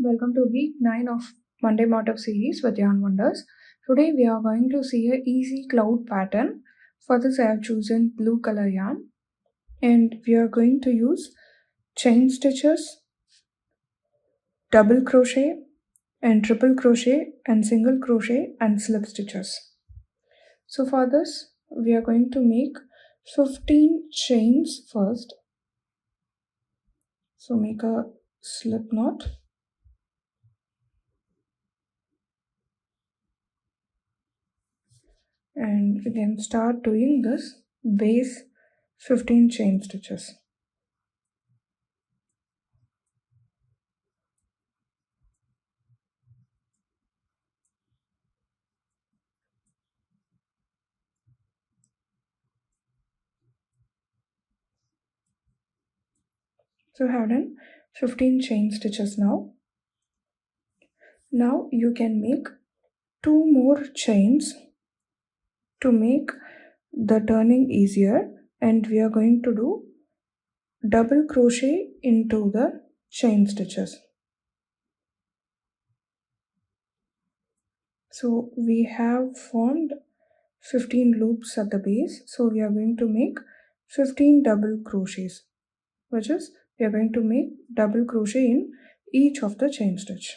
welcome to week 9 of Monday Motif series with Yarn Wonders. Today we are going to see a easy cloud pattern. For this I have chosen blue color yarn and we are going to use chain stitches, double crochet and triple crochet and single crochet and slip stitches. So for this we are going to make 15 chains first. So make a slip knot. And we can start doing this base 15 chain stitches. So I have done 15 chain stitches now. Now you can make 2 more chains to make the turning easier, and we are going to do double crochet into the chain stitches. So we have formed 15 loops at the base, so we are going to make 15 double crochets, which is we are going to make double crochet in each of the chain stitch.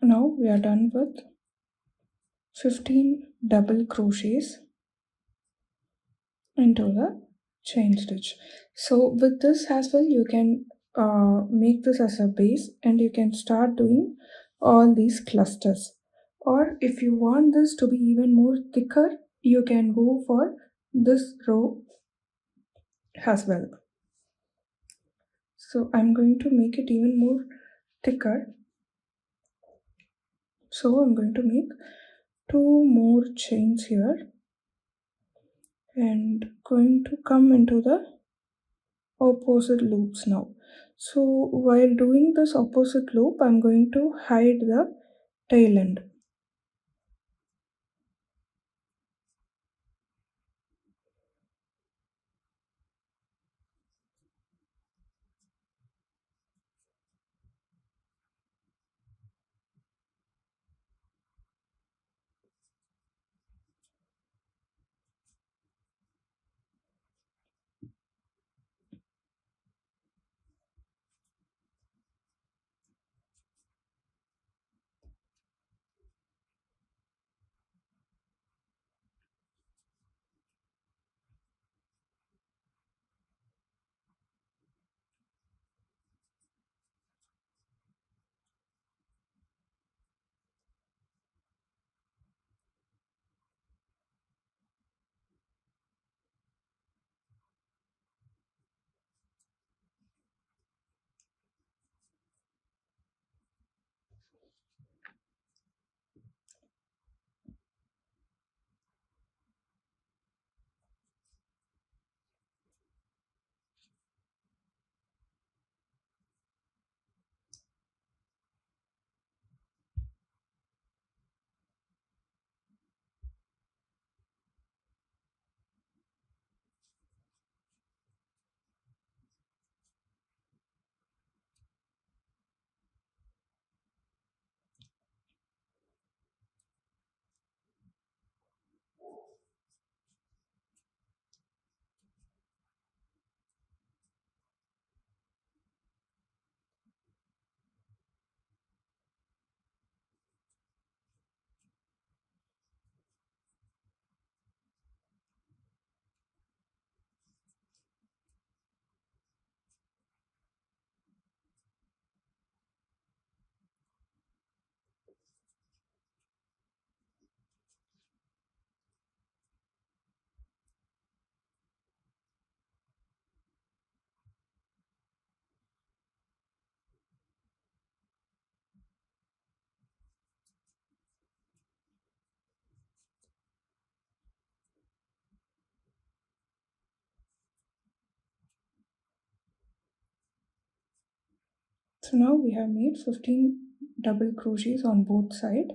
Now we are done with 15 double crochets into the chain stitch. So with this as well, you can make this as a base and you can start doing all these clusters. Or if you want this to be even more thicker, you can go for this row as well. So I'm going to make it even more thicker. So I'm going to make 2 more chains here and going to come into the opposite loops now. So while doing this opposite loop, I'm going to hide the tail end. So now we have made 15 double crochets on both sides.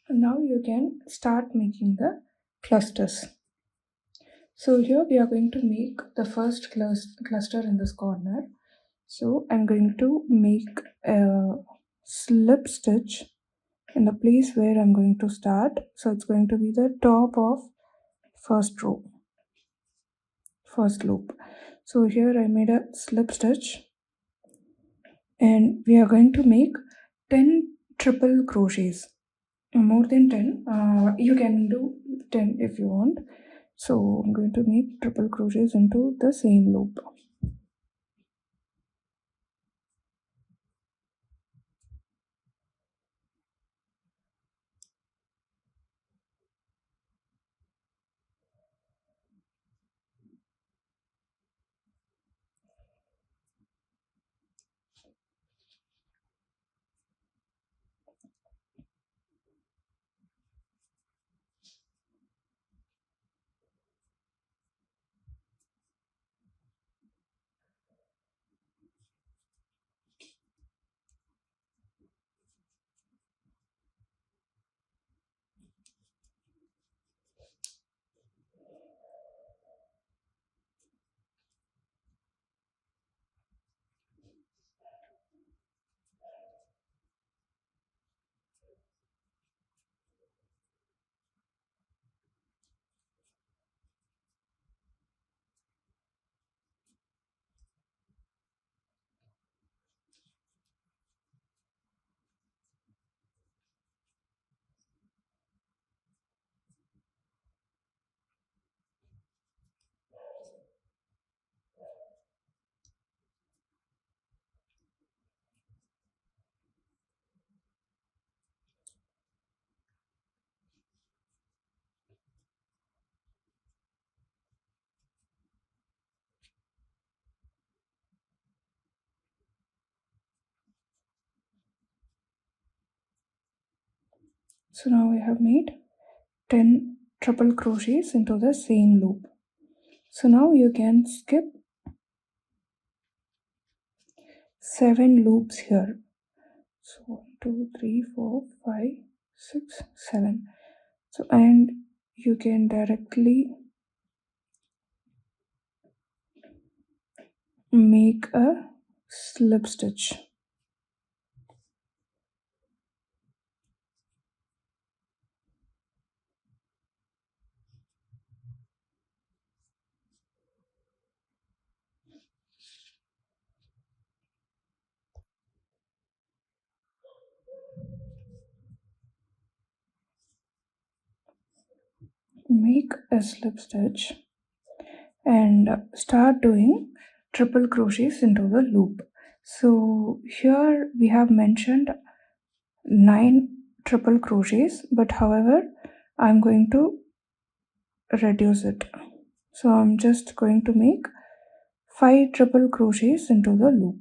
And now you can start making the clusters. So here we are going to make the first cluster in this corner. So I'm going to make a slip stitch in the place where I'm going to start. So it's going to be the top of first row, first loop. So here I made a slip stitch and we are going to make 10 triple crochets. More than 10, you can do 10 if you want. So I'm going to make triple crochets into the same loop. So now we have made 10 triple crochets into the same loop. So now you can skip 7 loops here. So 1, 2, 3, 4, 5, 6, 7. So and you can directly make a slip stitch. Make a slip stitch and start doing triple crochets into the loop. So here we have mentioned 9 triple crochets, but however I'm going to reduce it. So I'm just going to make 5 triple crochets into the loop.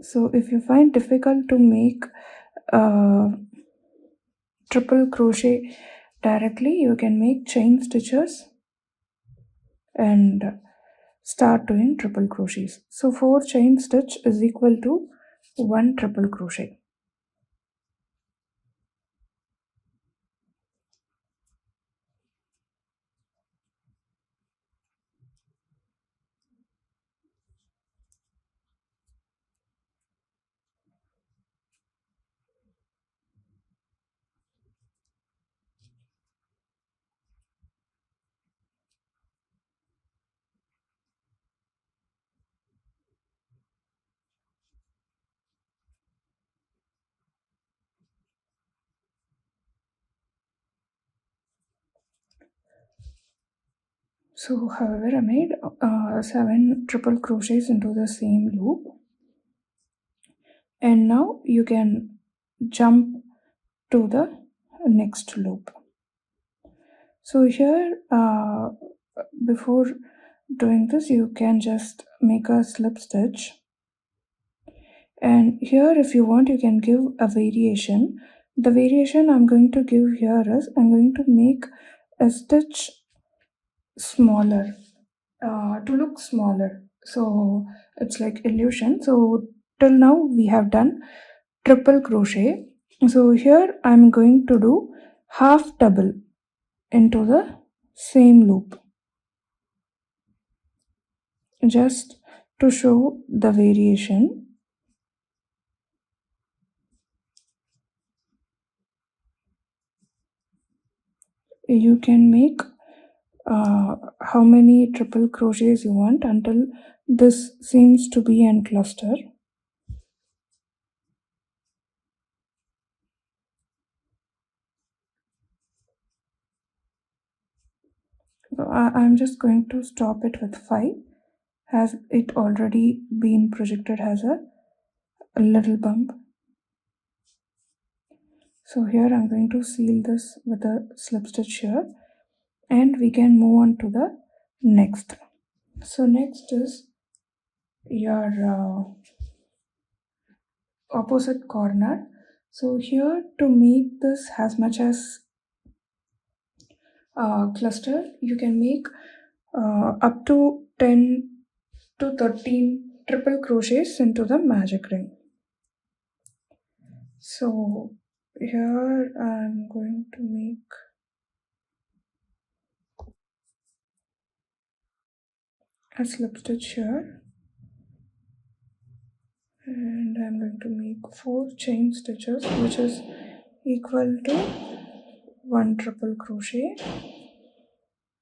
So if you find difficult to make triple crochet directly, you can make chain stitches and start doing triple crochets. So 4 chain stitch is equal to 1 triple crochet. So however I made 7 triple crochets into the same loop, and now you can jump to the next loop. So here before doing this you can just make a slip stitch, and here if you want you can give a variation. The variation I'm going to give here is I'm going to make a stitch smaller to look smaller. So it's like illusion. So till now we have done triple crochet. So here I'm going to do half double into the same loop, just to show the variation. You can make how many triple crochets you want until this seems to be an cluster. So I'm just going to stop it with 5, as it already been projected as a little bump. So here I'm going to seal this with a slip stitch here, and we can move on to the next. So next is your opposite corner. So here, to make this as much as cluster, you can make up to 10 to 13 triple crochets into the magic ring. So here I'm going to make a slip stitch here, and I'm going to make 4 chain stitches, which is equal to 1 triple crochet,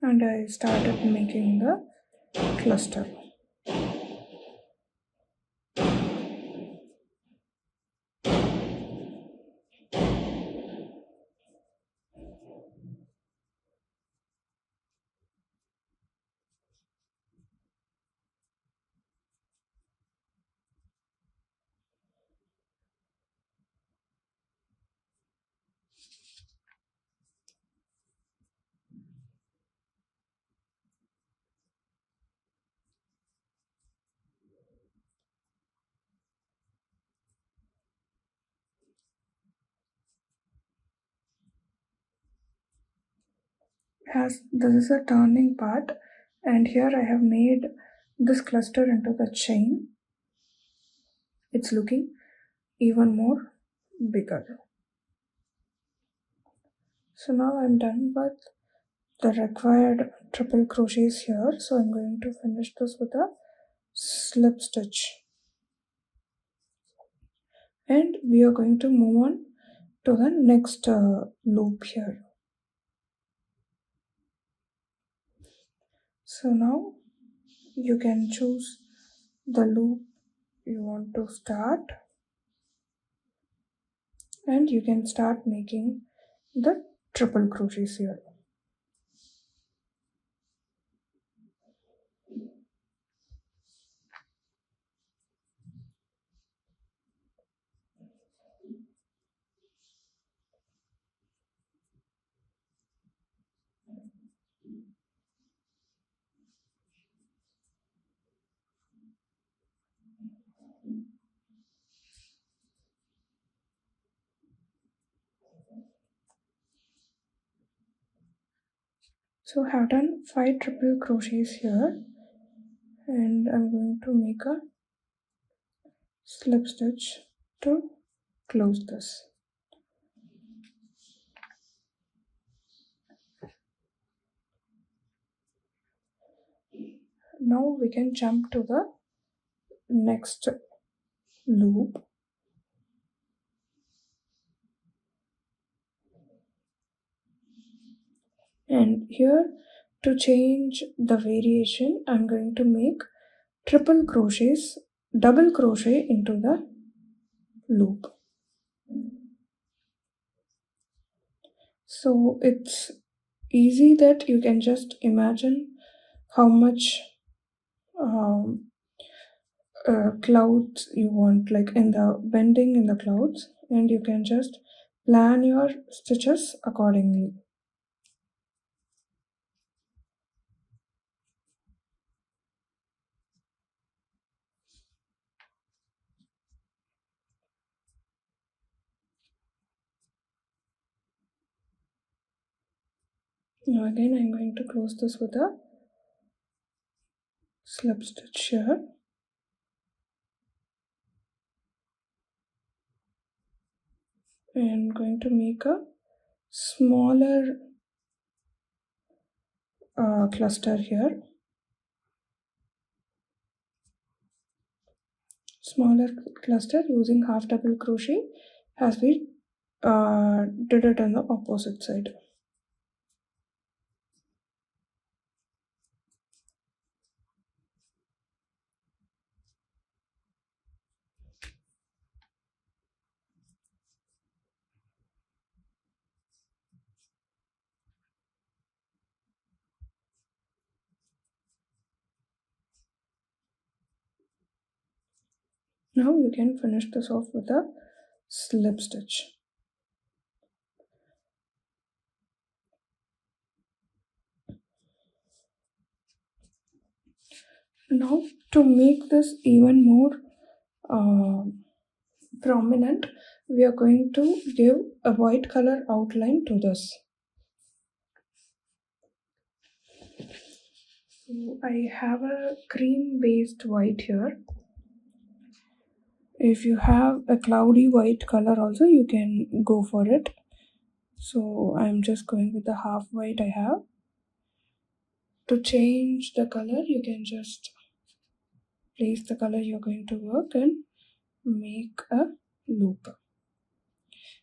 and I started making the cluster. As this is a turning part, and here I have made this cluster into the chain, it's looking even more bigger. So now I'm done with the required triple crochets here, so I'm going to finish this with a slip stitch, and we are going to move on to the next loop here. So now you can choose the loop you want to start, and you can start making the triple crochets here. So I have done 5 triple crochets here, and I'm going to make a slip stitch to close this. Now we can jump to the next loop, and here, to change the variation, I'm going to make triple crochets, double crochet into the loop. So it's easy that you can just imagine how much clouds you want, like in the bending in the clouds, and you can just plan your stitches accordingly. Now again I'm going to close this with a slip stitch here. And going to make a smaller cluster here. Smaller cluster using half double crochet as we did it on the opposite side. Now you can finish this off with a slip stitch. Now to make this even more prominent, we are going to give a white color outline to this. So I have a cream based white here. If you have a cloudy white color also, you can go for it. So I'm just going with the half white I have. To change the color, you can just place the color you're going to work and make a loop.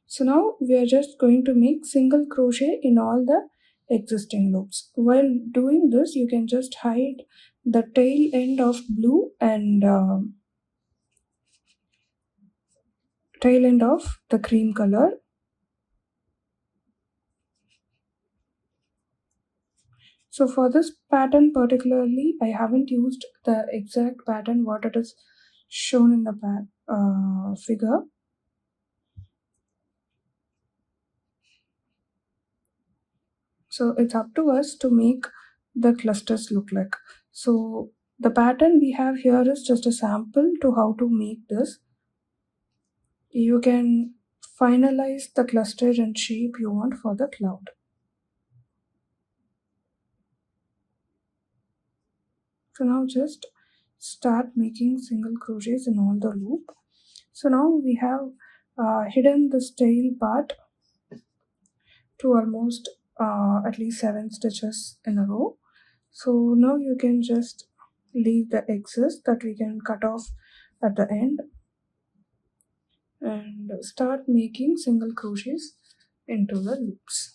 So now we are just going to make single crochet in all the existing loops. While doing this, you can just hide the tail end of blue and tail end of the cream color. So for this pattern particularly, I haven't used the exact pattern what it is shown in the figure. So it's up to us to make the clusters look like. So the pattern we have here is just a sample to how to make this. You can finalize the cluster and shape you want for the cloud. So now just start making single crochets in all the loop. So now we have hidden this tail part to almost at least 7 stitches in a row. So now you can just leave the excess that we can cut off at the end and start making single crochets into the loops.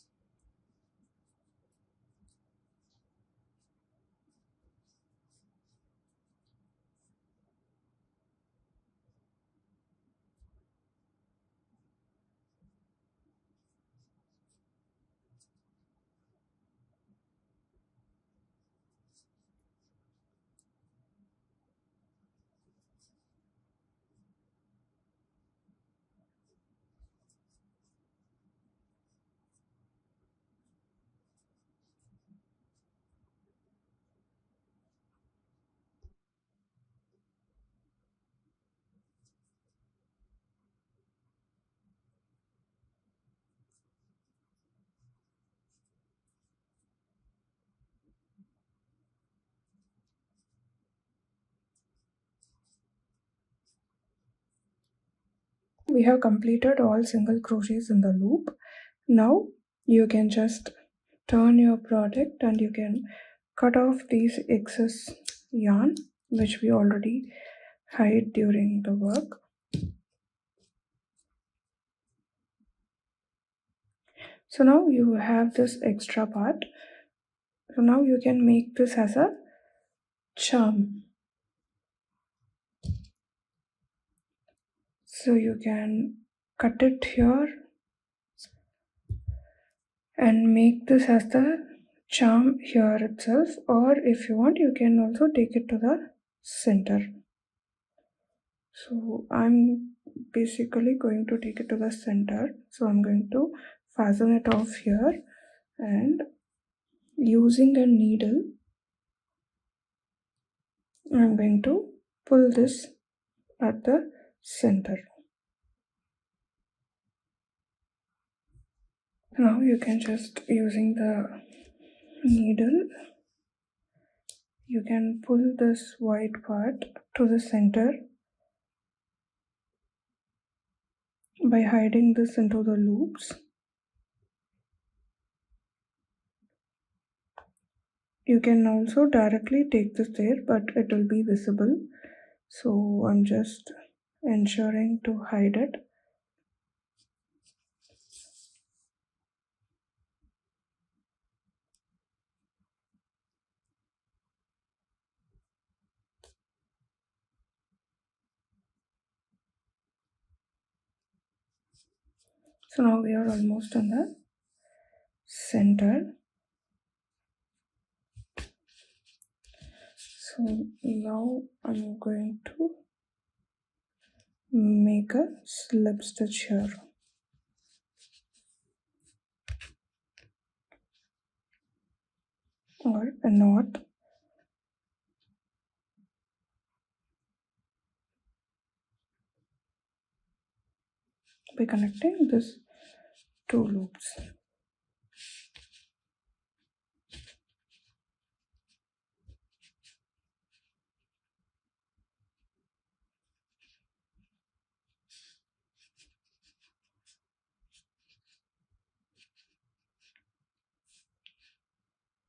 We have completed all single crochets in the loop. Now you can just turn your project and you can cut off these excess yarn which we already hide during the work. So now you have this extra part. So now you can make this as a charm. So you can cut it here and make this as the charm here itself, or if you want you can also take it to the center. So I'm basically going to take it to the center. So I'm going to fasten it off here and using a needle I'm going to pull this at the center. Now you can just using the needle you can pull this white part to the center by hiding this into the loops. You can also directly take this there, but it will be visible. So I'm just ensuring to hide it. So now we are almost in the center. So now I'm going to make a slip stitch here. Or a knot. By connecting this two loops.